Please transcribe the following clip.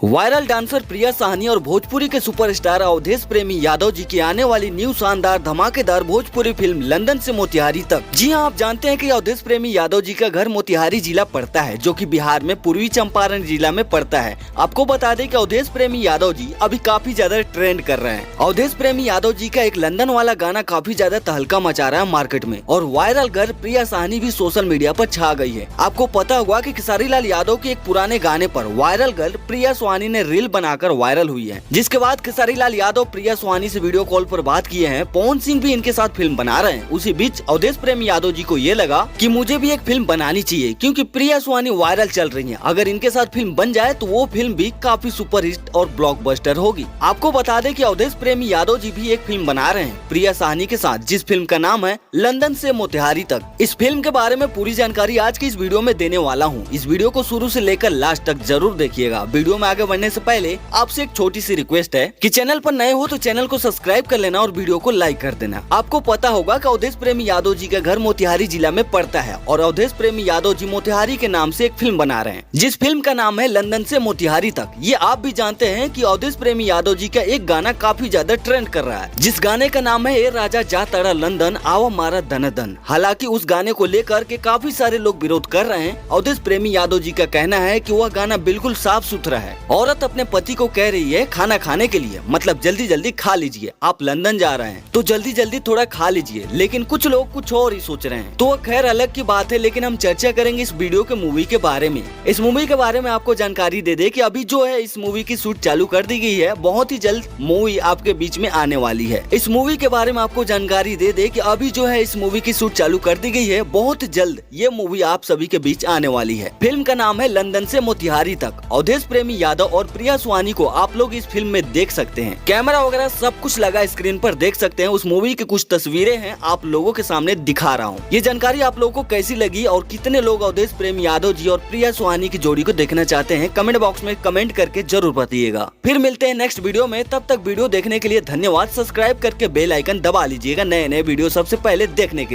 Viral dancer प्रिया साहनी और भोजपुरी के superstar Awadhesh प्रेमी यादव जी की आने वाली न्यू शानदार धमाकेदार भोजपुरी फिल्म लंदन से मोतिहारी तक। जी हां, आप जानते हैं कि अवधेश प्रेमी यादव जी का घर मोतिहारी जिला पड़ता है, जो कि बिहार में पूर्वी चंपारण जिला में पड़ता है। आपको बता दें कि अवधेश प्रेमी यादव जी अभी काफी ज्यादा ट्रेंड कर रहे हैं। अवधेश प्रेमी यादव जी का एक लंदन वाला गाना काफी ज्यादा तहलका मचा रहा है मार्केट में, और वायरल गर्ल प्रिया साहनी भी सोशल मीडिया पर छा गई है। आपको पता होगा कि खेसारी लाल यादव के एक पुराने गाने पर वायरल गर्ल प्रिया सुहानी ने रील बनाकर वायरल हुई है, जिसके बाद खेसारी लाल यादव प्रिया सुहानी से वीडियो कॉल पर बात किए हैं। पवन सिंह भी इनके साथ फिल्म बना रहे हैं। उसी बीच अवधेश प्रेमी यादव जी को ये लगा कि मुझे भी एक फिल्म बनानी चाहिए, क्योंकि प्रिया सुहानी वायरल चल रही है। अगर इनके साथ फिल्म बन जाए तो वो फिल्म भी काफी सुपरहिट और ब्लॉकबस्टर होगी। आपको बता दें कि अवधेश प्रेमी यादव जी भी एक फिल्म बना रहे हैं प्रिया साहनी के साथ, जिस फिल्म का नाम है लंदन से मोतिहारी तक। इस फिल्म के बारे में पूरी जानकारी आज की इस वीडियो में देने वाला हूँ। इस वीडियो को शुरू से लेकर लास्ट तक जरूर देखिएगा। वीडियो में आगे बढ़ने से पहले आपसे एक छोटी सी रिक्वेस्ट है कि चैनल पर नए हो तो चैनल को सब्सक्राइब कर लेना और वीडियो को लाइक कर देना। आपको पता होगा कि अवधेश प्रेमी यादव जी का घर मोतिहारी जिला में पड़ता है, और अवधेश प्रेमी यादव जी मोतिहारी के नाम से एक फिल्म बना रहे हैं, जिस फिल्म का नाम है लंदन से मोतिहारी तक। ये आप भी जानते हैं कि अवधेश प्रेमी यादव जी का एक गाना काफी ज्यादा ट्रेंड कर रहा है, जिस गाने का नाम है ए राजा जा तड़ा लंदन आवा मारा धन धन। हालांकि उस गाने को लेकर के काफी सारे लोग विरोध कर रहे हैं। अवधेश प्रेमी यादव जी का कहना है कि वह गाना बिल्कुल साफ सुथरा है। औरत अपने पति को कह रही है खाना खाने के लिए, मतलब जल्दी जल्दी खा लीजिए, आप लंदन जा रहे हैं तो जल्दी जल्दी थोड़ा खा लीजिए। लेकिन कुछ लोग कुछ और ही सोच रहे हैं, तो वह खैर अलग की बात है। लेकिन हम चर्चा करेंगे इस वीडियो के मूवी के बारे में। इस मूवी के बारे में आपको जानकारी दे दे कि अभी जो है इस मूवी की शूट चालू कर दी गई है। बहुत ही जल्द मूवी आपके बीच में आने वाली है। इस मूवी के बारे में आपको जानकारी दे दे कि अभी जो है इस मूवी की शूट चालू कर दी गई है। बहुत जल्द ये मूवी आप सभी के बीच आने वाली है। फिल्म का नाम है लंदन से मोतिहारी तक। अवधेश प्रेमी यादव और प्रिया सुहानी को आप लोग इस फिल्म में देख सकते हैं। कैमरा वगैरह सब कुछ लगा स्क्रीन पर देख सकते हैं। उस मूवी की कुछ तस्वीरें हैं, आप लोगों के सामने दिखा रहा हूँ। ये जानकारी आप लोगों को कैसी लगी और कितने लोग अवधेश प्रेमी यादव जी और प्रिया सुहानी की जोड़ी को देखना चाहते हैं, कमेंट बॉक्स में कमेंट करके जरूर बताइएगा। फिर मिलते हैं नेक्स्ट वीडियो में। तब तक वीडियो देखने के लिए धन्यवाद। सब्सक्राइब करके बेल आइकन दबा लीजिएगा नए नए वीडियो सबसे पहले देखने के लिए।